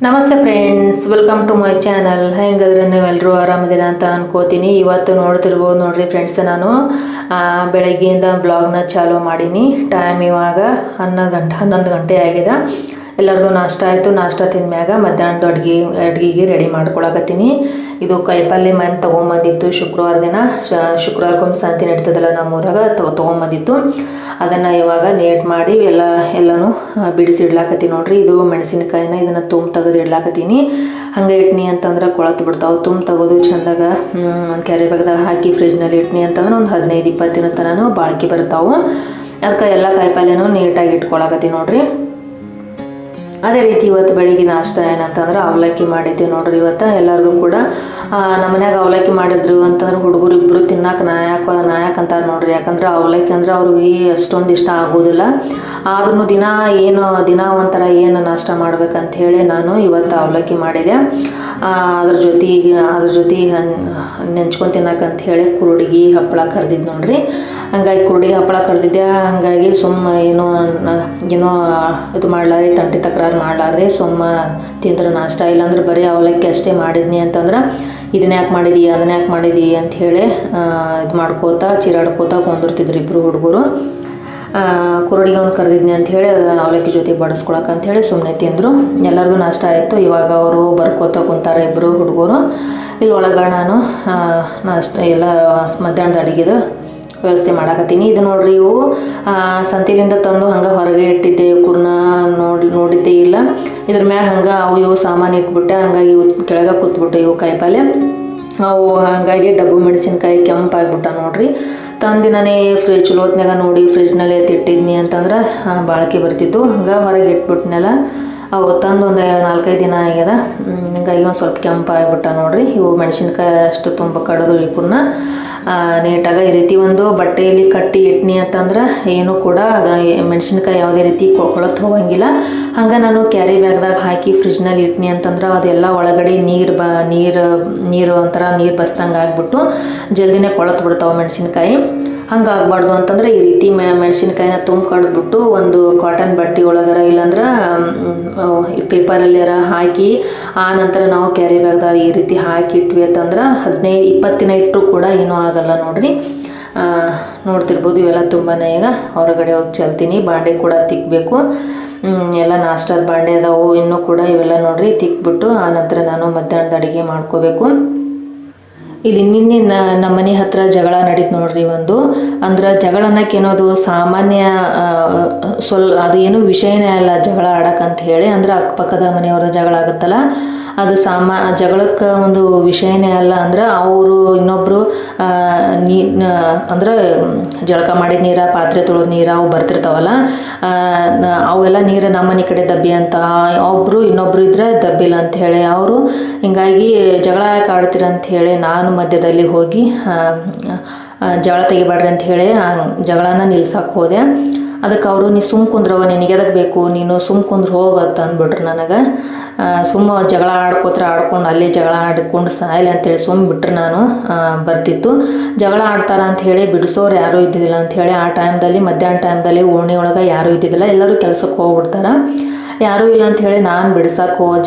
ನಮಸ್ತೆ friends, welcome to my channel. ಹೆಂಗಾದ್ರೆ ನೀವೆಲ್ಲರೂ ಆರಾಮಿದ್ದೀರಾ ಅಂತ ಅನ್ಕೋತೀನಿ. ಇವತ್ತು ನೋಡ್ತಿರ್ಬೋದು ನೋಡ್ರಿ ಫ್ರೆಂಡ್ಸ್, ನಾನು ಬೆಳಗ್ಗೆಯಿಂದ ಬ್ಲಾಗ್ನ ಚಾಲೂ ಮಾಡೀನಿ. ಟೈಮ್ ಇವಾಗ 11 ಗಂಟೆ ಆಗಿದೆ. ಎಲ್ಲರದು ನಾಷ್ಟ ಆಯಿತು. ನಾಷ್ಟ ತಿಂದ್ಮ್ಯಾಗ ಮಧ್ಯಾಹ್ನದ ಅಡುಗೆಗೆ ರೆಡಿ ಮಾಡ್ಕೊಳಕತ್ತೀನಿ. ಇದು ಕಾಯಿಪಲ್ಯ ಮನೆ ತೊಗೊಂಬಂದಿತ್ತು ಶುಕ್ರವಾರ ದಿನ. ಶುಕ್ರವಾರಕ್ಕೊಮ್ಮೆ ಸಂತೆ ನಡೀತದಲ್ಲ ನಮ್ಮೂರಾಗ, ತೊಗೊಂಬಂದಿತ್ತು. ಅದನ್ನು ಇವಾಗ ನೀಟ್ ಮಾಡಿ ಎಲ್ಲನೂ ಬಿಡಿಸಿ ಇಡ್ಲಾಕತ್ತೀನಿ ನೋಡ್ರಿ. ಇದು ಮೆಣಸಿನಕಾಯಿನ ಇದನ್ನು ತೆಗೆದು ಇಡ್ಲಾಕತ್ತೀನಿ. ಹಂಗೆ ಇಟ್ನಿ ಅಂತಂದ್ರೆ ಕೊಳತು ಬಿಡ್ತಾವೆ. ತೆಗೆದು ಚೆಂದಾಗ ಒಂದು ಕ್ಯಾರಿ ಬ್ಯಾಗ್ದಾಗ ಹಾಕಿ ಫ್ರಿಜ್ನಲ್ಲಿ ಇಟ್ನಿ ಅಂತಂದ್ರೆ ಒಂದು 15-20 ದಿನ ತನಕ ಬಾಳಿಕೆ ಬರ್ತಾವೆ. ಅದಕ್ಕೆ ಎಲ್ಲ ಕಾಯಿಪಲ್ಯನೂ ನೀಟಾಗಿ ಇಟ್ಕೊಳಕತ್ತೀನಿ ನೋಡ್ರಿ. ಅದೇ ರೀತಿ ಇವತ್ತು ಬೆಳಿಗ್ಗೆ ನಾಷ್ಟ ಏನಂತಂದ್ರೆ ಅವಲಕ್ಕಿ ಮಾಡಿದ್ದೆ ನೋಡ್ರಿ. ಇವತ್ತು ಎಲ್ಲರಿಗೂ ಕೂಡ ನಮ್ಮ ಮನ್ಯಾಗ ಅವಲಕ್ಕಿ ಮಾಡಿದ್ರು ಅಂತಂದ್ರೆ ಹುಡುಗರು ಇಬ್ಬರು ತಿನ್ನಕ್ಕೆ ನಾಯಕ ಅಂತಾರೆ ನೋಡ್ರಿ. ಯಾಕಂದ್ರೆ ಅವಲಕ್ಕಿ ಅಂದ್ರೆ ಅವ್ರಿಗೆ ಅಷ್ಟೊಂದು ಇಷ್ಟ ಆಗೋದಿಲ್ಲ. ಆದ್ರೂ ದಿನ ಒಂಥರ ಏನು ನಾಷ್ಟ ಮಾಡ್ಬೇಕಂತ ಹೇಳಿ ನಾನು ಇವತ್ತು ಅವಲಕ್ಕಿ ಮಾಡಿದೆ. ಅದ್ರ ಜೊತೆಗೆ ನೆಂಚ್ಕೊಂಡು ತಿನ್ನಕ್ಕಂತ ಹೇಳಿ ಕುರುಡಿಗೆ ಹಪ್ಪಳ ಕರ್ದಿದ್ದು ನೋಡ್ರಿ. ಹಂಗಾಗಿ ಕುರುಡಿಗೆ ಹಪ್ಪಳ ಕರ್ದಿದ್ದೆ. ಹಂಗಾಗಿ ಏನೋ ಇದು ಮಾಡ್ಲಾರಿ, ತಂಟಿ ತಕರಾರು ಮಾಡ್ಲಾರ್ರಿ ತಿಂದ್ರೆ ನಾಷ್ಟ. ಇಲ್ಲಾಂದ್ರೆ ಬರೀ ಅವಲಕ್ಕಿ ಅಷ್ಟೇ ಮಾಡಿದ್ನಿ ಅಂತಂದ್ರೆ ಇದನ್ನ ಯಾಕೆ ಮಾಡಿದಿ ಅಂತ ಹೇಳಿ ಇದು ಮಾಡ್ಕೋತಾ ಚೀರಾಡ್ಕೋತಾ ಕೊಂದಿರ್ತಿದ್ರು ಇಬ್ಬರು ಹುಡುಗರು. ಕುರುಡಿಗೆ ಒಂದು ಕರೆದಿದ್ನಿ ಅಂತ ಹೇಳಿ ಅವಲಕ್ಕಿ ಜೊತೆ ಬಡಿಸ್ಕೊಳಕ್ಕಂಥೇಳಿ ಸುಮ್ಮನೆ ತಿಂದರು. ಎಲ್ಲರದು ನಾಷ್ಟ ಆಯಿತು. ಇವಾಗ ಅವರು ಬರ್ಕೋತಾ ಕುಂತಾರೆ ಇಬ್ಬರು ಹುಡುಗರು. ಇಲ್ಲಿ ಒಳಗೆ ನಾನು ನಾಷ್ಟ ಎಲ್ಲ ಮಧ್ಯಾಹ್ನದ ಅಡುಗೆದು ವ್ಯವಸ್ಥೆ ಮಾಡಾಕತ್ತೀನಿ. ಇದು ನೋಡ್ರಿ, ಇವು ಸಂತೆಲಿಂದ ತಂದು ಹಂಗೆ ಹೊರಗೆ ಇಟ್ಟಿದ್ದೆ. ಇವ್ರನ್ನ ನೋಡಿದ್ದೇ ಇಲ್ಲ. ಇದ್ರ ಮ್ಯಾಗ ಹಂಗೆ ಇವು ಸಾಮಾನು ಇಟ್ಬಿಟ್ಟೆ. ಹಂಗಾಗಿ ಇವು ಕೆಳಗೆ ಕೂತ್ಬಿಟ್ಟೆ ಇವು ಕಾಯಿಪಲ್ಯ. ಅವು ಹಾಗಾಗಿ ಡಬ್ಬು ಮೆಣಸಿನ್ಕಾಯಿ ಕೆಂಪಾಗ್ಬಿಟ್ಟ ನೋಡ್ರಿ. ತಂದಿನೇ ಚಲೋತ್ನಾಗ ನೋಡಿ ಫ್ರಿಜ್ನಲ್ಲಿ ಎತ್ತಿಟ್ಟಿದ್ನಿ ಅಂತಂದ್ರೆ ಬಾಳಿಕೆ ಬರ್ತಿತ್ತು. ಹಂಗೆ ಹೊರಗೆ ಇಟ್ಬಿಟ್ನೆಲ್ಲ. ಅವು ತಂದು ಒಂದು 4-5 ದಿನ ಆಗ್ಯದ. ಹಂಗಾಗಿ ಒಂದು ಸ್ವಲ್ಪ ಕೆಂಪಾಗ್ಬಿಟ್ಟ ನೋಡ್ರಿ. ಇವು ಮೆಣಸಿನ್ಕಾಯಿ ಅಷ್ಟು ತುಂಬ ಕಡಿದು ಇವನ್ನ ನೀಟಾಗಿ ಈ ರೀತಿ ಒಂದು ಬಟ್ಟೆಯಲ್ಲಿ ಕಟ್ಟಿ ಇಟ್ನಿ ಅಂತಂದ್ರೆ ಏನೂ ಕೂಡ ಮೆಣಸಿನ್ಕಾಯಿ ಯಾವುದೇ ರೀತಿ ಕೊಳತು ಹೋಗಂಗಿಲ್ಲ. ಹಂಗೆ ನಾನು ಕ್ಯಾರಿ ಬ್ಯಾಗ್ದಾಗ ಹಾಕಿ ಫ್ರಿಜ್ನಲ್ಲಿ ಇಟ್ನಿ ಅಂತಂದ್ರೆ ಅದೆಲ್ಲ ಒಳಗಡೆ ನೀರು ಒಂಥರ ನೀರು ಬಸ್ದಂಗೆ ಆಗ್ಬಿಟ್ಟು ಜಲ್ದಿನೇ ಕೊಳತು ಬಿಡ್ತಾವೆ ಮೆಣಸಿನ್ಕಾಯಿ. ಹಂಗೆ ಆಗಬಾರ್ದು ಅಂತಂದ್ರೆ ಈ ರೀತಿ ಮೆಣಸಿನ್ಕಾಯಿನ ಕಡ್ದ್ಬಿಟ್ಟು ಒಂದು ಕಾಟನ್ ಬಟ್ಟೆ ಒಳಗರ ಇಲ್ಲಾಂದ್ರೆ ಪೇಪರಲ್ಲಿಯಾರ ಹಾಕಿ ಆ ನಂತರ ನಾವು ಕ್ಯಾರಿ ಬ್ಯಾಗ್ದಾಗ ಈ ರೀತಿ ಹಾಕಿ ಇಟ್ವಿ ಅಂತಂದ್ರೆ 15-20 ದಿನ ಇಟ್ಟರು ಕೂಡ ಏನೂ ಆಗಲ್ಲ ನೋಡ್ರಿ. ನೋಡ್ತಿರ್ಬೋದು ಇವೆಲ್ಲ ತುಂಬಾ ಈಗ ಹೊರಗಡೆ ಹೋಗಿ ಚೆಲ್ತೀನಿ. ಬಾಂಡೆ ಕೂಡ ತಿಕ್ಕಬೇಕು. ಎಲ್ಲ ನಾಷ್ಟದ ಬಾಂಡೆ ಅದಾವು ಇನ್ನೂ ಕೂಡ. ಇವೆಲ್ಲ ನೋಡ್ರಿ ತಿಕ್ಬಿಟ್ಟು ಆ ನಂತರ ನಾನು ಮಧ್ಯಾಹ್ನದ ಅಡುಗೆ ಮಾಡ್ಕೋಬೇಕು. ಇಲ್ಲಿ ನಿನ್ನೆ ನಮ್ಮ ಮನೆ ಹತ್ರ ಜಗಳ ನಡೀತು ನೋಡ್ರಿ. ಅಂದ್ರೆ ಜಗಳ ಅನ್ನೋಕ್ಕೇನೋದು ಸಾಮಾನ್ಯ ಅದು ಏನು ವಿಷಯನೇ ಅಲ್ಲ ಜಗಳ ಆಡಕ್ಕಂತ ಹೇಳಿ. ಅಂದ್ರೆ ಅಕ್ಕಪಕ್ಕದ ಮನೆಯವರ ಜಗಳ ಆಗುತ್ತಲ್ಲ, ಅದು ಜಗಳಕ್ಕೆ ಒಂದು ವಿಷಯನೇ ಅಲ್ಲ. ಅಂದ್ರೆ ಅವರು ಇನ್ನೊಬ್ಬರು ಅಂದ್ರೆ ಜಳಕ ಮಾಡಿದ ನೀರು, ಪಾತ್ರೆ ತೊಳೆದ ನೀರು ಅವು ಬರ್ತಿರ್ತಾವಲ್ಲ, ಅವೆಲ್ಲ ನೀರು ನಮ್ಮ ಮನೆ ಕಡೆ ದಬ್ಬಿ ಅಂತ ಇನ್ನೊಬ್ರು ಇದ್ರೆ ದಬ್ಬಿಲ್ಲ ಅಂತ ಹೇಳಿ ಅವರು. ಹಿಂಗಾಗಿ ಜಗಳ ಯಾಕೆ ಆಡ್ತೀರ ಅಂತ ಹೇಳಿ ನಾನು ಮಧ್ಯದಲ್ಲಿ ಹೋಗಿ ಜಗಳ ತೆಗಿಬೇಡ್ರಿ ಅಂತ ಹೇಳಿ ಜಗಳನ ನಿಲ್ಸಕ್ಕೆ ಹೋದೆ. ಅದಕ್ಕೆ ಅವರು ನೀ ಸುಮ್ಮ ಕುಂದ್ರವ, ನಿನಗೆ ಎದಕ್ಕೆ ಬೇಕು, ನೀನು ಸುಮ್ಮ ಕುಂದ್ರೆ ಹೋಗತ್ತ ಅಂದ್ಬಿಟ್ರು ನನಗೆ. ಜಗಳ ಆಡ್ಕೊಂಡು ಅಲ್ಲಿ ಜಗಳ ಆಡ್ಕೊಂಡು ಸಾಯಲಿ ಅಂತೇಳಿ ಬಿಟ್ರೆ ನಾನು ಬರ್ತಿತ್ತು. ಜಗಳ ಆಡ್ತಾರ ಅಂತ ಹೇಳಿ ಬಿಡಿಸೋರು ಯಾರೂ ಇದ್ದಿದ್ದಿಲ್ಲ ಅಂಥೇಳಿ ಆ ಟೈಮ್ದಲ್ಲಿ ಮಧ್ಯಾಹ್ನ ಟೈಮ್ದಲ್ಲಿ ಓಣಿ ಒಳಗೆ ಯಾರೂ ಇದ್ದಿದ್ದಿಲ್ಲ. ಎಲ್ಲರೂ ಕೆಲಸಕ್ಕೆ ಹೋಗ್ಬಿಡ್ತಾರೆ. ಯಾರೂ ಇಲ್ಲ ಅಂಥೇಳಿ ನಾನು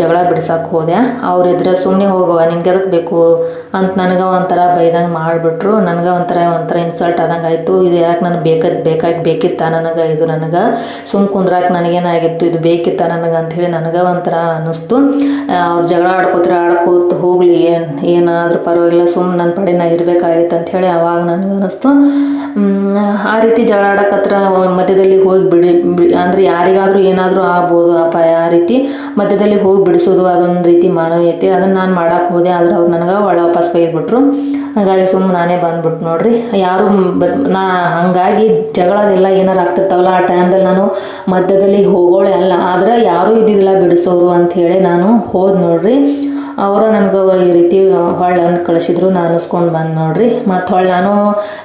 ಜಗಳ ಬಿಡ್ಸಕ್ಕೆ ಹೋದೆ. ಅವ್ರಿದ್ರೆ ಸುಮ್ಮನೆ ಹೋಗವ, ನಿನ್ಗೆ ಅದಕ್ಕೆ ಬೇಕು ಅಂತ ನನಗೆ ಒಂಥರ ಬೈದಂಗೆ ಮಾಡಿಬಿಟ್ರು. ನನಗೆ ಒಂಥರ ಇನ್ಸಲ್ಟ್ ಆದಂಗೆ ಆಯಿತು. ಇದು ಯಾಕೆ ನನಗೆ ಬೇಕಿತ್ತ ನನಗೆ ಸುಮ್ಮ ಕುಂದ್ರಾಕೆ ನನಗೇನಾಗಿತ್ತು, ಇದು ಬೇಕಿತ್ತ ನನಗೆ ಅಂಥೇಳಿ ನನಗೆ ಒಂಥರ ಅನ್ನಿಸ್ತು. ಅವ್ರು ಜಗಳ ಆಡ್ಕೋತ ಹೋಗಲಿ, ಏನಾದರೂ ಪರವಾಗಿಲ್ಲ, ಸುಮ್ಮನೆ ನನ್ನ ಪಡೆ ನಾ ಇರಬೇಕಾಗಿತ್ತು ಅಂಥೇಳಿ ಅವಾಗ ನನಗೆ ಅನ್ನಿಸ್ತು. ಆ ರೀತಿ ಜಗಳ ಆಡೋಕತ್ರ ಮಧ್ಯದಲ್ಲಿ ಹೋಗಿ ಅಂದರೆ ಯಾರಿಗಾದರೂ ಏನಾದರೂ ಆಗ್ಬೋದು ಅಪಾಯ. ಆ ರೀತಿ ಮಧ್ಯದಲ್ಲಿ ಹೋಗಿ ಬಿಡಿಸೋದು ಅದೊಂದು ರೀತಿ ಮಾನವೀಯತೆ. ಅದನ್ನು ನಾನು ಮಾಡೋಕ್ಕೆ ಹೋದೆ. ಆದರೆ ಅವ್ರು ನನಗೆ ವಾಪಸ್ ಬೈದ್ಬಿಟ್ರು. ಹಾಗಾಗಿ ನಾನೇ ಬಂದ್ಬಿಟ್ಟು ನೋಡ್ರಿ. ಯಾರು ಹಾಗಾಗಿ ಜಗಳದೆಲ್ಲ ಏನಾರು ಆಗ್ತಿರ್ತಾವಲ್ಲ ಆ ಟೈಮ್ದಲ್ಲಿ ನಾನು ಮಧ್ಯದಲ್ಲಿ ಹೋಗೋಳೆ ಅಲ್ಲ. ಆದರೆ ಯಾರೂ ಇದ್ದಿದ್ದಿಲ್ಲ ಬಿಡಿಸೋರು ಅಂಥೇಳಿ ನಾನು ಹೋದ್ ನೋಡ್ರಿ. ಅವರು ನನಗೆ ಈ ರೀತಿ ಅಂದು ಕಳಿಸಿದ್ರು. ನಾನು ಅನಿಸ್ಕೊಂಡು ಬಂದು ನೋಡ್ರಿ. ಮತ್ತು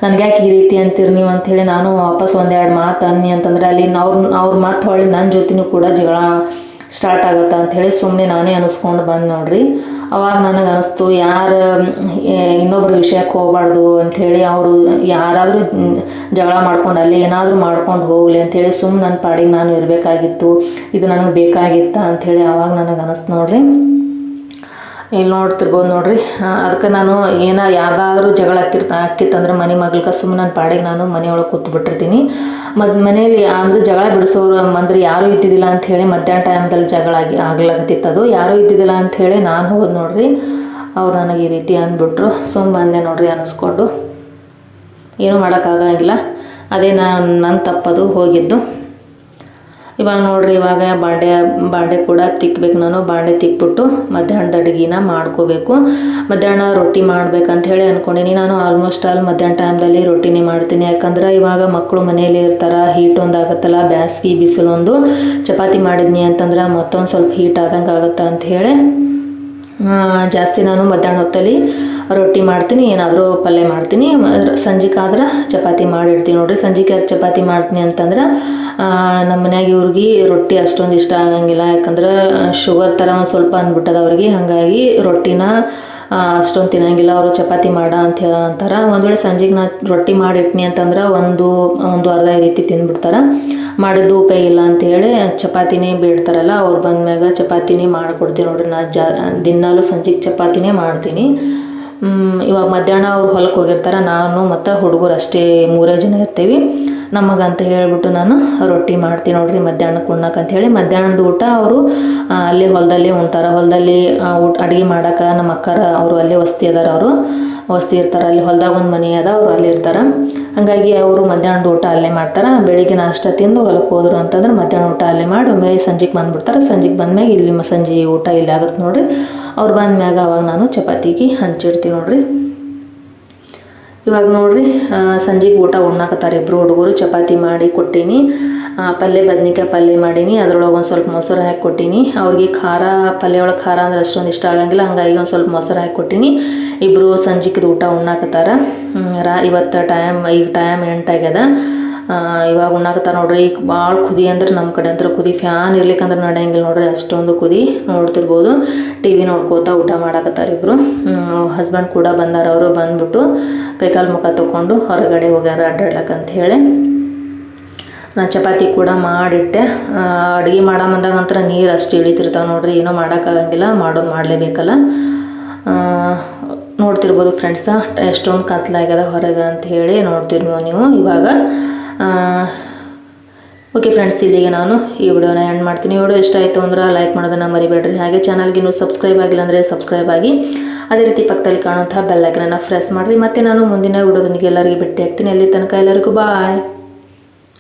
ನನಗೆ ಯಾಕೆ ಈ ರೀತಿ ಅಂತೀರಿ ನೀವು ಅಂಥೇಳಿ ನಾನು ವಾಪಸ್ 1-2 ಮಾತು ಅನ್ನಿ ಅಂತಂದರೆ ಅಲ್ಲಿ ಅವ್ರ ಮಾತು ನನ್ನ ಜೊತೆನೂ ಕೂಡ ಜಗಳ ಸ್ಟಾರ್ಟ್ ಆಗುತ್ತೆ ಅಂಥೇಳಿ ಸುಮ್ಮನೆ ನಾನೇ ಅನಿಸ್ಕೊಂಡು ಬಂದು ನೋಡ್ರಿ. ಅವಾಗ ನನಗೆ ಅನಿಸ್ತು ಇನ್ನೊಬ್ಬರ ವಿಷಯಕ್ಕೆ ಹೋಗಬಾರ್ದು ಅಂಥೇಳಿ, ಅವರು ಯಾರಾದರೂ ಜಗಳ ಮಾಡ್ಕೊಂಡು ಅಲ್ಲಿ ಏನಾದರೂ ಮಾಡ್ಕೊಂಡು ಹೋಗಲಿ ಅಂಥೇಳಿ ಸುಮ್ಮನೆ ನನ್ನ ಪಾಡಿಗೆ ನಾನು ಇರಬೇಕಾಗಿತ್ತು, ಇದು ನನಗೆ ಬೇಕಾಗಿತ್ತಾ ಅಂಥೇಳಿ ಅವಾಗ ನನಗೆ ಅನಿಸ್ತು ನೋಡ್ರಿ. ಇಲ್ಲಿ ನೋಡ್ತಿರ್ಬೋದು ನೋಡ್ರಿ. ಅದಕ್ಕೆ ನಾನು ಯಾವ್ದಾದ್ರು ಜಗಳ ಆಕ್ಕಿತ್ತಂದ್ರೆ ಮನೆ ಮಗ್ಳಕ್ಕೆ ಸುಮ್ಮನೆ ನನ್ನ ಪಾಡಿಗೆ ನಾನು ಮನೆಯೊಳಗೆ ಕೂತ್ಬಿಟ್ಟಿರ್ತೀನಿ. ಮನೇಲಿ ಅಂದರೆ ಜಗಳ ಬಿಡಿಸೋರು ಅಂದ್ರೆ ಯಾರೂ ಇದ್ದಿದ್ದಿಲ್ಲ ಅಂಥೇಳಿ ಮಧ್ಯಾಹ್ನ ಟೈಮ್ದಲ್ಲಿ ಜಗಳ ಆಗ್ಲಾಗತ್ತಿತ್ತದು. ಯಾರೂ ಇದ್ದಿದ್ದಿಲ್ಲ ಅಂಥೇಳಿ ನಾನು ಹೋದ್ ನೋಡ್ರಿ. ಅವ್ರು ನನಗೆ ಈ ರೀತಿ ಅಂದ್ಬಿಟ್ರು. ಬಂದೆ ನೋಡ್ರಿ ಅನ್ನಿಸ್ಕೊಂಡು. ಏನೂ ಮಾಡೋಕ್ಕಾಗಂಗಿಲ್ಲ, ಅದೇ ನನ್ನ ತಪ್ಪದು ಹೋಗಿದ್ದು. ಇವಾಗ ನೋಡ್ರಿ, ಇವಾಗ ಬಾಂಡೆ ಕೂಡ ತಿಕ್ಕಬೇಕು. ನಾನು ಬಾಂಡೆ ತಿಕ್ಬಿಟ್ಟು ಮಧ್ಯಾಹ್ನದ ಅಡುಗೆನ ಮಾಡ್ಕೋಬೇಕು. ಮಧ್ಯಾಹ್ನ ರೊಟ್ಟಿ ಮಾಡ್ಬೇಕಂತ ಹೇಳಿ ಅಂದ್ಕೊಂಡಿನಿ. ನಾನು ಆಲ್ಮೋಸ್ಟ್ ಮಧ್ಯಾಹ್ನ ಟೈಮ್ದಲ್ಲಿ ರೊಟ್ಟಿನೇ ಮಾಡ್ತೀನಿ. ಯಾಕಂದ್ರೆ ಇವಾಗ ಮಕ್ಕಳು ಮನೆಯಲ್ಲಿ ಇರ್ತಾರೆ, ಹೀಟ್ ಒಂದು ಆಗುತ್ತಲ್ಲ, ಬ್ಯಾಸ್ಗೆ ಬಿಸಿಲು ಒಂದು. ಚಪಾತಿ ಮಾಡಿದ್ನಿ ಅಂತಂದ್ರೆ ಮತ್ತೊಂದು ಸ್ವಲ್ಪ ಹೀಟ್ ಆದಂಗೆ ಆಗುತ್ತೆ ಅಂಥೇಳಿ ಜಾಸ್ತಿ ನಾನು ಮಧ್ಯಾಹ್ನ ಹೊತ್ತಲ್ಲಿ ರೊಟ್ಟಿ ಮಾಡ್ತೀನಿ, ಏನಾದರೂ ಪಲ್ಯ ಮಾಡ್ತೀನಿ. ಸಂಜೆಗಾದ್ರೆ ಚಪಾತಿ ಮಾಡಿಡ್ತೀನಿ ನೋಡಿರಿ. ಸಂಜೆಗೆ ಚಪಾತಿ ಮಾಡ್ತೀನಿ ಅಂತಂದ್ರೆ ನಮ್ಮ ಮನ್ಯಾಗ ಇವ್ರಿಗೆ ರೊಟ್ಟಿ ಅಷ್ಟೊಂದು ಇಷ್ಟ ಆಗಂಗಿಲ್ಲ. ಯಾಕಂದ್ರೆ ಶುಗರ್ ಥರ ಒಂದು ಸ್ವಲ್ಪ ಅಂದ್ಬಿಟ್ಟದ ಅವ್ರಿಗೆ. ಹಾಗಾಗಿ ರೊಟ್ಟಿನ ಅಷ್ಟೊಂದು ತಿನ್ನಂಗಿಲ್ಲ ಅವರು. ಚಪಾತಿ ಅಂತ ಅಂತಾರೆ. ಒಂದು ವೇಳೆ ಸಂಜೆಗೆ ನಾ ರೊಟ್ಟಿ ಮಾಡಿಟ್ನಿ ಅಂತಂದ್ರೆ ಒಂದು ಅರ್ಧ ಈ ರೀತಿ ತಿಂದ್ಬಿಡ್ತಾರೆ. ಮಾಡಿದ್ದು ಉಪಯೋಗ ಇಲ್ಲ ಅಂಥೇಳಿ ಚಪಾತಿನೇ ಬೇಡ್ತಾರಲ್ಲ, ಅವ್ರು ಬಂದ್ಮ್ಯಾಗ ಚಪಾತಿನೇ ಮಾಡಿಕೊಡ್ತೀನಿ ನೋಡ್ರಿ. ದಿನಾಲೂ ಸಂಜೆಗೆ ಚಪಾತಿನೇ ಮಾಡ್ತೀನಿ. ಇವಾಗ ಮಧ್ಯಾಹ್ನ ಅವ್ರು ಹೊಲಕ್ಕೆ ಹೋಗಿರ್ತಾರೆ, ನಾನು ಮತ್ತು ಹುಡುಗರು ಅಷ್ಟೇ 3 ಜನ ಇರ್ತೀವಿ. ನಮಗಂತ ಹೇಳಿಬಿಟ್ಟು ನಾನು ರೊಟ್ಟಿ ಮಾಡ್ತೀನಿ ನೋಡ್ರಿ ಮಧ್ಯಾಹ್ನಕ್ಕೆ ಉಣ್ಣಕ್ಕಂತ ಹೇಳಿ. ಮಧ್ಯಾಹ್ನದ ಊಟ ಅವರು ಅಲ್ಲೇ ಹೊಲದಲ್ಲಿ ಉಣ್ತಾರೆ. ಹೊಲದಲ್ಲಿ ಅಡುಗೆ ಮಾಡೋಕೆ ನಮ್ಮ ಅಕ್ಕರ ಅವರು ಅಲ್ಲೇ ವಸ್ತಿ ಅವರು ವಸ್ತಿ ಇರ್ತಾರೆ. ಅಲ್ಲಿ ಹೊಲದಾಗ ಒಂದು ಮನೆ ಅದ, ಅವ್ರು ಅಲ್ಲಿ ಇರ್ತಾರೆ. ಹಾಗಾಗಿ ಅವರು ಮಧ್ಯಾಹ್ನದ ಊಟ ಅಲ್ಲೇ ಮಾಡ್ತಾರೆ. ಬೆಳಿಗ್ಗೆ ನಾಷ್ಟ ತಿಂದು ಹೊಲಕ್ಕೆ ಹೋದ್ರು ಅಂತಂದ್ರೆ ಮಧ್ಯಾಹ್ನ ಊಟ ಅಲ್ಲೇ ಮಾಡಿ ಒಮ್ಮೆ ಸಂಜೆಗೆ ಬಂದುಬಿಡ್ತಾರೆ. ಸಂಜೆಗೆ ಬಂದ್ಮ್ಯಾಗ ಇಲ್ಲಿ ಸಂಜೆ ಊಟ ಇಲ್ಲಿ ಆಗುತ್ತೆ ನೋಡ್ರಿ. ಅವ್ರು ಬಂದ್ಮ್ಯಾಗ ಅವಾಗ ನಾನು ಚಪಾತಿಗೆ ಹಂಚಿಡ್ತೀನಿ ನೋಡ್ರಿ. ಇವಾಗ ನೋಡ್ರಿ ಸಂಜೆಗೆ ಊಟ ಉಣ್ಣಾಕತ್ತಾರೆ ಇಬ್ಬರು ಹುಡುಗರು. ಚಪಾತಿ ಮಾಡಿ ಕೊಟ್ಟೀನಿ, ಬದ್ನಿಕಾಯಿ ಪಲ್ಯ ಮಾಡೀನಿ. ಅದ್ರೊಳಗೆ ಒಂದು ಸ್ವಲ್ಪ ಮೊಸರು ಹಾಕಿ ಕೊಟ್ಟೀನಿ. ಅವ್ರಿಗೆ ಪಲ್ಯ ಒಳಗೆ ಖಾರ ಅಂದ್ರೆ ಅಷ್ಟೊಂದು ಇಷ್ಟ ಆಗಂಗಿಲ್ಲ. ಹಂಗಾಗಿ ಒಂದು ಸ್ವಲ್ಪ ಮೊಸರು ಹಾಕಿ ಕೊಟ್ಟೀನಿ. ಇಬ್ಬರು ಸಂಜೆಗೆ ಊಟ ಉಣ್ಣಾಕತ್ತಾರ. ಇವತ್ತು ಈಗ ಟೈಮ್ 8 ಆಗ್ಯದ. ಇವಾಗ ಉಣ್ಣಾಕತ್ತಾರ ನೋಡ್ರಿ. ಈಗ ಭಾಳ ಕುದಿ ಅಂದ್ರೆ ನಮ್ಮ ಕಡೆ ಅಂತ ಕುದಿ, ಫ್ಯಾನ್ ಇರ್ಲಿಕ್ಕಂದ್ರೆ ನಡೆಯಂಗಿಲ್ಲ ನೋಡ್ರಿ, ಅಷ್ಟೊಂದು ಕುದಿ. ನೋಡ್ತಿರ್ಬೋದು, TV ನೋಡ್ಕೋತಾ ಊಟ ಮಾಡಾಕತ್ತಾರೆ ಇಬ್ಬರು. ಹಸ್ಬೆಂಡ್ ಕೂಡ ಬಂದಾರ. ಅವರು ಬಂದ್ಬಿಟ್ಟು ಕೈಕಾಲು ಮುಖ ತೊಗೊಂಡು ಹೊರಗಡೆ ಹೋಗ್ಯಾರ ಅಡ್ಡಾಡ್ಲಕ್ಕಂತ ಹೇಳಿ. ನಾನು ಚಪಾತಿ ಕೂಡ ಮಾಡಿಟ್ಟೆ. ಅಡುಗೆ ಮಾಡಂದಾಗ ನೀರು ಅಷ್ಟು ಇಳಿತಿರ್ತಾವೆ ನೋಡ್ರಿ. ಏನೋ ಮಾಡೋಕ್ಕಾಗಂಗಿಲ್ಲ, ಮಾಡಲೇಬೇಕಲ್ಲ. ನೋಡ್ತಿರ್ಬೋದು ಫ್ರೆಂಡ್ಸ, ಎಷ್ಟೊಂದು ಕತ್ಲಾಗ್ಯದ ಹೊರಗೆ ಅಂತ ಹೇಳಿ ನೋಡ್ತಿರ್ಬೋದು ನೀವು. ಇವಾಗ ಓಕೆ ಫ್ರೆಂಡ್ಸ್, ಇಲ್ಲಿಗೆ ನಾನು ಈ ವಿಡಿಯೋನ ಎಂಡ್ ಮಾಡ್ತೀನಿ. ಈ ವಿಡಿಯೋ ಇಷ್ಟ ಆಯಿತು ಅಂದ್ರೆ ಲೈಕ್ ಮಾಡೋದನ್ನು ಮರಿಬೇಡ್ರಿ. ಹಾಗೆ ಚಾನಲ್ಗೆ ನೀವು ಸಬ್ಸ್ಕ್ರೈಬ್ ಆಗಿಲ್ಲ ಅಂದರೆ ಸಬ್ಸ್ಕ್ರೈಬ್ ಆಗಿ, ಅದೇ ರೀತಿ ಪಕ್ಕದಲ್ಲಿ ಕಾಣುವಂಥ ಬೆಲ್ ಐಕನನ್ನು ಪ್ರೆಸ್ ಮಾಡಿರಿ. ಮತ್ತು ನಾನು ಮುಂದಿನ ವಿಡಿಯೋದೊಂದಿಗೆ ಎಲ್ಲರಿಗೂ ಭೇಟಿ ಆಗ್ತೀನಿ. ಅಲ್ಲಿ ತನಕ ಎಲ್ಲರಿಗೂ ಬಾಯ್.